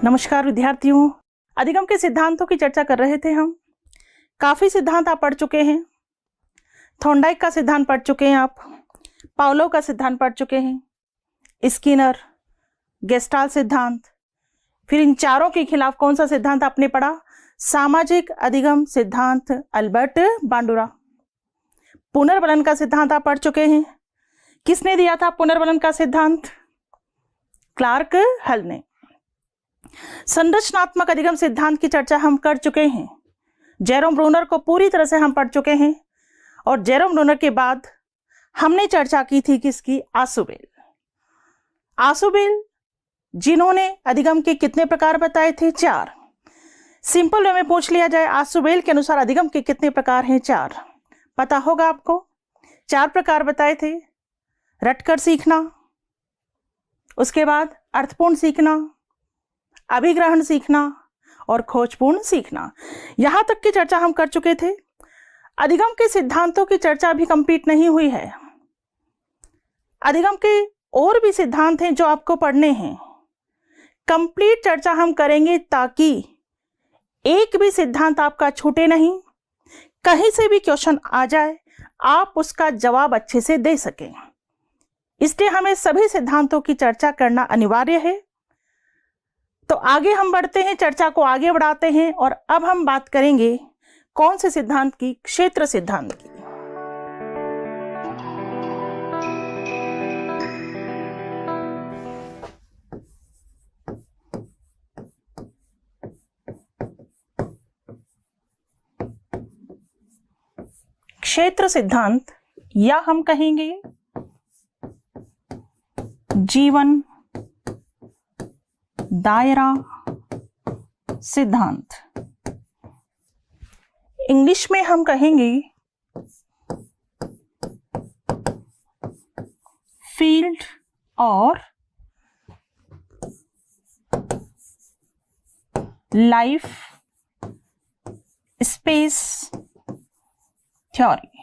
नमस्कार विद्यार्थियों, अधिगम के सिद्धांतों की चर्चा कर रहे थे हम। काफ़ी सिद्धांत आप पढ़ चुके हैं। थॉर्नडाइक का सिद्धांत पढ़ चुके हैं आप, पावलोव का सिद्धांत पढ़ चुके हैं, स्किनर, गेस्टाल्ट सिद्धांत। फिर इन चारों के खिलाफ कौन सा सिद्धांत आपने पढ़ा? सामाजिक अधिगम सिद्धांत, अल्बर्ट बांडुरा। पुनर्बलन का सिद्धांत आप पढ़ चुके हैं। किसने दिया था पुनर्बलन का सिद्धांत? क्लार्क हल ने। संरचनात्मक अधिगम सिद्धांत की चर्चा हम कर चुके हैं। जेरोम ब्रूनर को पूरी तरह से हम पढ़ चुके हैं और जेरोम ब्रूनर के बाद हमने चर्चा की थी किसकी? आसुबेल। आसुबेल जिन्होंने अधिगम के कितने प्रकार बताए थे? 4। सिंपल वे में पूछ लिया जाए आसुबेल के अनुसार अधिगम के कितने प्रकार हैं? 4। पता होगा आपको। 4 प्रकार बताए थे। रटकर सीखना, उसके बाद अर्थपूर्ण सीखना, अभिग्रहण सीखना और खोजपूर्ण सीखना। यहां तक की चर्चा हम कर चुके थे। अधिगम के सिद्धांतों की चर्चा अभी कंप्लीट नहीं हुई है। अधिगम के और भी सिद्धांत हैं जो आपको पढ़ने हैं। कंप्लीट चर्चा हम करेंगे ताकि एक भी सिद्धांत आपका छूटे नहीं। कहीं से भी क्वेश्चन आ जाए आप उसका जवाब अच्छे से दे सकें। इसलिए हमें सभी सिद्धांतों की चर्चा करना अनिवार्य है। तो आगे हम बढ़ते हैं, चर्चा को आगे बढ़ाते हैं और अब हम बात करेंगे कौन से सिद्धांत की? क्षेत्र सिद्धांत की। क्षेत्र सिद्धांत या हम कहेंगे जीवन दायरा सिद्धांत। इंग्लिश में हम कहेंगे फील्ड और लाइफ स्पेस थ्योरी।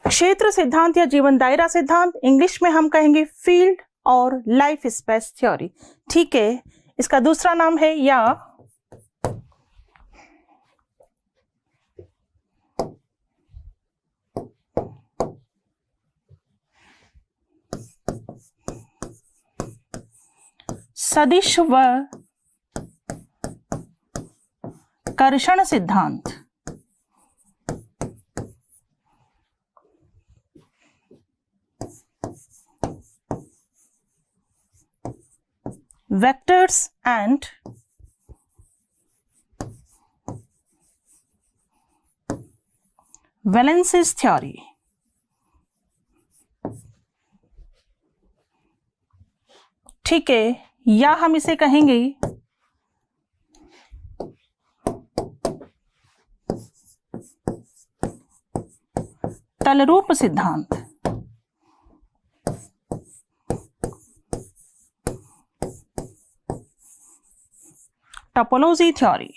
क्षेत्र सिद्धांत या जीवन दायरा सिद्धांत, इंग्लिश में हम कहेंगे फील्ड और लाइफ स्पेस थ्योरी। ठीक है, इसका दूसरा नाम है या सदिश व कर्षण सिद्धांत। Vectors and valences theory। ठीक है, या हम इसे कहेंगे तलरूप सिद्धांत। Topology theory.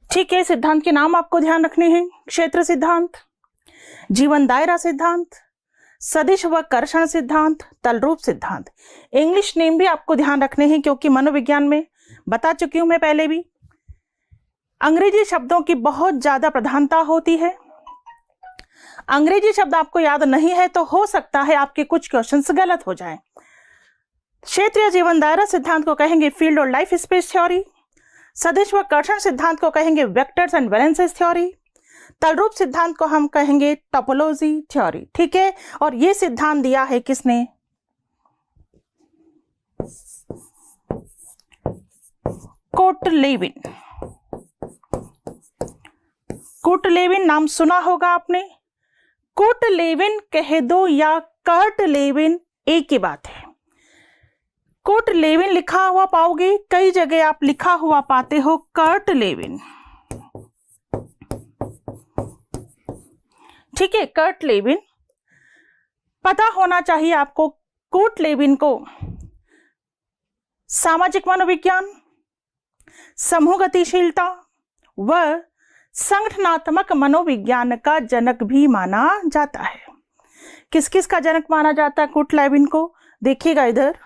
ठीक है, सिद्धांत के नाम आपको ध्यान रखने हैं। क्षेत्र सिद्धांत, जीवन दायरा सिद्धांत, सदिश व कर्षण सिद्धांत, तलरूप सिद्धांत। इंग्लिश नेम भी आपको ध्यान रखने हैं क्योंकि मनोविज्ञान में बता चुकी हूं मैं पहले भी, अंग्रेजी शब्दों की बहुत ज्यादा प्रधानता होती है। अंग्रेजी शब्द आपको याद नहीं है तो हो सकता है आपके कुछ क्वेश्चंस गलत हो जाएं। क्षेत्रीय जीवन दायरा सिद्धांत को कहेंगे फील्ड और लाइफ स्पेस थ्योरी। सदिश व कर्षण सिद्धांत को कहेंगे वेक्टर्स एंड वैलेंसेस थ्योरी। तलरूप सिद्धांत को हम कहेंगे टोपोलॉजी थ्योरी। ठीक है, और ये सिद्धांत दिया है किसने? कोटलेविन। कोटलेविन नाम सुना होगा आपने। कोटलेविन कह दो या कर्टलेविन, एक ही बात है। कोटलेविन लिखा हुआ पाओगे, कई जगह आप लिखा हुआ पाते हो कर्टलेविन। ठीक है, कर्टलेविन पता होना चाहिए आपको। कोटलेविन को सामाजिक मनोविज्ञान, समूह गतिशीलता व संगठनात्मक मनोविज्ञान का जनक भी माना जाता है। किस किस का जनक माना जाता है कुर्ट लेविन को? देखिएगा इधर,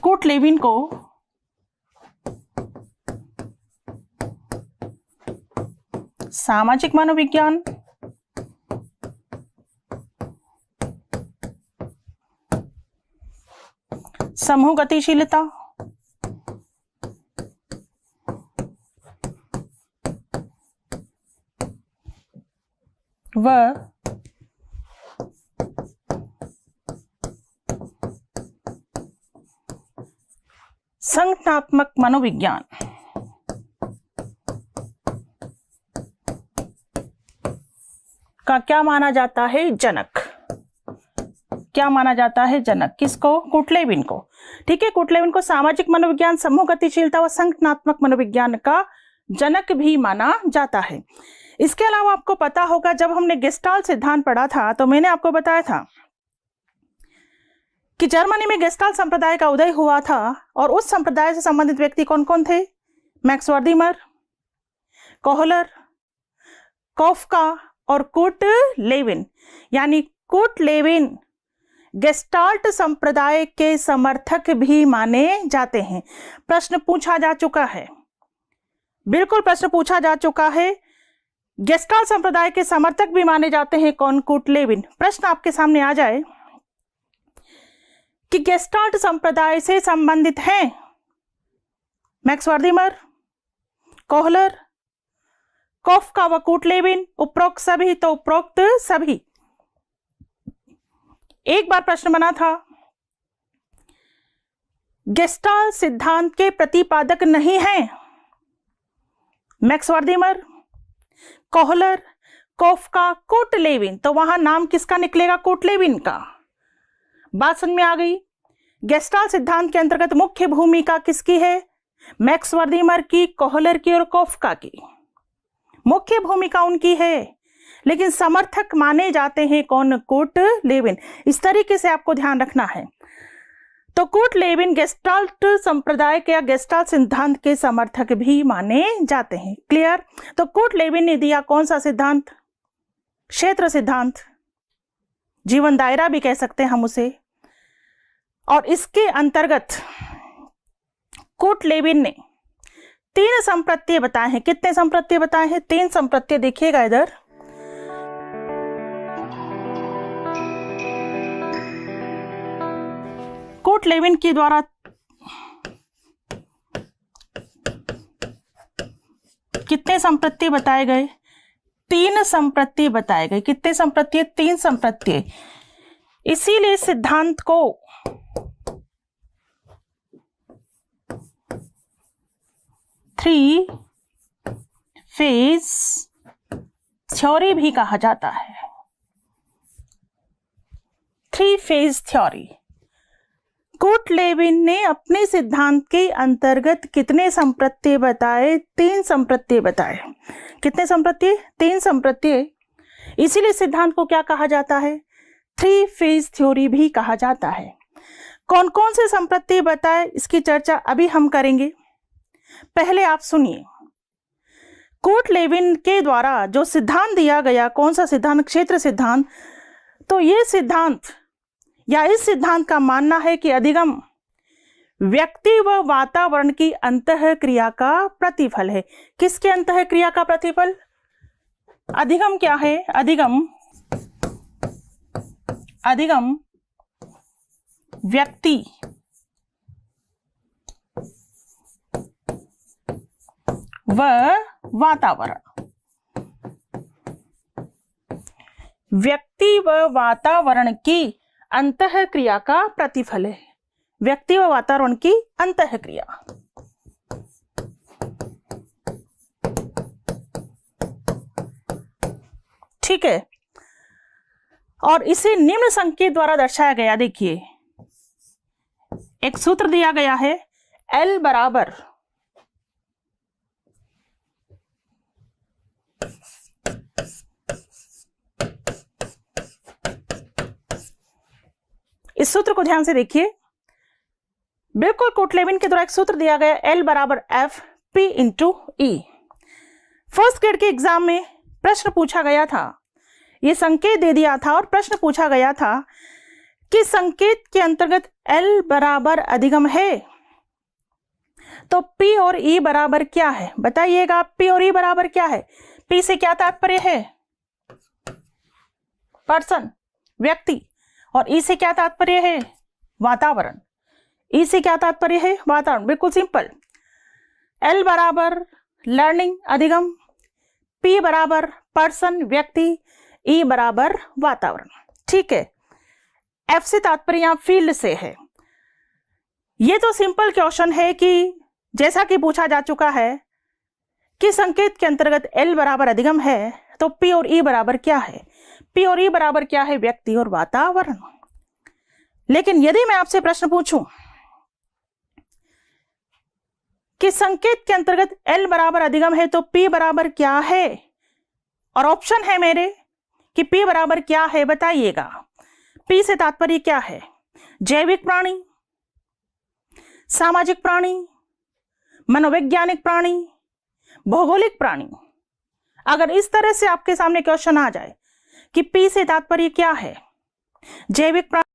कुर्ट लेविन को सामाजिक मनोविज्ञान, समूह गतिशीलता, व संगठनात्मक मनोविज्ञान का क्या माना जाता है? जनक। क्या माना जाता है? जनक। किसको? कुर्ट लेविन को। ठीक है, कुर्ट लेविन को सामाजिक मनोविज्ञान, समूह गतिशीलता व संगठनात्मक मनोविज्ञान का जनक भी माना जाता है। इसके अलावा आपको पता होगा, जब हमने गेस्टाल्ट सिद्धांत पढ़ा था तो मैंने आपको बताया था कि जर्मनी में गेस्टाल्ट संप्रदाय का उदय हुआ था और उस संप्रदाय से संबंधित व्यक्ति कौन कौन थे? मैक्स वर्दीमर, कोहलर, कॉफका और कुर्ट लेविन। यानी कुर्ट लेविन गेस्टाल्ट संप्रदाय के समर्थक भी माने जाते हैं। प्रश्न पूछा जा चुका है, बिल्कुल प्रश्न पूछा जा चुका है, गेस्टाल्ट संप्रदाय के समर्थक भी माने जाते हैं कौन? Kurt Lewin. प्रश्न आपके सामने आ जाए कि गेस्टाल्ट संप्रदाय से संबंधित हैं मैक्स वर्दीमर, कोहलर, कॉफका व कुर्ट लेविन, उपरोक्त सभी, तो उपरोक्त सभी। एक बार प्रश्न बना था, गेस्टाल्ट सिद्धांत के प्रतिपादक नहीं हैं Max Wertheimer, Kohler, Koffka, Kurt Lewin, तो वहां नाम किसका निकलेगा? कुर्ट लेविन का। बात समझ में आ गई? गेस्टाल्ट सिद्धांत के अंतर्गत मुख्य भूमिका किसकी है? मैक्स वर्दीमर की, कोहलर की और कॉफका की। मुख्य भूमिका उनकी है, लेकिन समर्थक माने जाते हैं कौन? Kurt Lewin. इस तरीके से आपको ध्यान रखना है। तो कुर्ट लेविन गेस्टाल्ट संप्रदाय के या गेस्टाल्ट सिद्धांत के समर्थक भी माने जाते हैं। क्लियर? तो कुर्ट लेविन ने दिया कौन सा सिद्धांत? क्षेत्र सिद्धांत, जीवन दायरा भी कह सकते हैं हम उसे। और इसके अंतर्गत कुर्ट लेविन ने 3 संप्रत्यय बताए हैं। कितने संप्रत्यय बताए हैं? 3 संप्रत्यय। देखिएगा इधर, कुर्ट लेविन के द्वारा कितने संप्रत्यय बताए गए? 3 संप्रत्यय बताए गए। कितने संप्रत्यय? 3 संप्रत्यय। इसीलिए सिद्धांत को थ्री फेज थ्योरी भी कहा जाता है। 3 फेज थ्योरी। कुर्ट लेविन ने अपने सिद्धांत के अंतर्गत कितने संप्रत्यय बताए? 3 संप्रत्यय बताए। कितने संप्रत्यय? 3 संप्रत्यय। इसीलिए सिद्धांत को क्या कहा जाता है? 3 फेज थ्योरी भी कहा जाता है। कौन कौन से संप्रत्यय बताए, इसकी चर्चा अभी हम करेंगे। पहले आप सुनिए, कुर्ट लेविन के द्वारा जो सिद्धांत दिया गया, कौन सा सिद्धांत? क्षेत्र सिद्धांत। तो ये सिद्धांत या इस सिद्धांत का मानना है कि अधिगम व्यक्ति व वातावरण की अंतःक्रिया का प्रतिफल है। किसके अंतःक्रिया का प्रतिफल? अधिगम क्या है? अधिगम व्यक्ति व वातावरण, व्यक्ति व वातावरण की अंतःक्रिया का प्रतिफल है। व्यक्ति व वातावरण की अंतःक्रिया। ठीक है, और इसे निम्न संकेत द्वारा दर्शाया गया। देखिए, एक सूत्र दिया गया है, L बराबर सूत्र को ध्यान से देखिए। बिल्कुल कोटलेविन के द्वारा एक सूत्र दिया गया, L बराबर F P into E। First grade के एग्जाम में प्रश्न पूछा गया था, ये संकेत दे दिया था और प्रश्न पूछा गया था कि संकेत के अंतर्गत L बराबर अधिगम है तो P और E बराबर क्या है? बताइएगा, P और E बराबर क्या है? P से क्या तात्पर्य है? पर्सन, व्यक्ति, और E से क्या तात्पर्य है? वातावरण। E से क्या तात्पर्य है? वातावरण। बिल्कुल सिंपल। L बराबर लर्निंग, अधिगम, P बराबर पर्सन, व्यक्ति, E बराबर वातावरण। ठीक है। F से तात्पर्य यहां फील्ड से है। ये तो सिंपल क्वेश्चन है कि जैसा कि पूछा जा चुका है कि संकेत के अंतर्गत L बराबर अधिगम है तो P और E बराबर क्या है? P और E बराबर क्या है? व्यक्ति और वातावरण। लेकिन यदि मैं आपसे प्रश्न पूछूं कि संकेत के अंतर्गत L बराबर अधिगम है तो P बराबर क्या है, और ऑप्शन है मेरे कि P बराबर क्या है, बताइएगा। P से तात्पर्य क्या है? जैविक प्राणी, सामाजिक प्राणी, मनोवैज्ञानिक प्राणी, भौगोलिक प्राणी। अगर इस तरह से आपके सामने क्वेश्चन आ जाए कि P से तात्पर्य क्या है, जैविक प्राणी,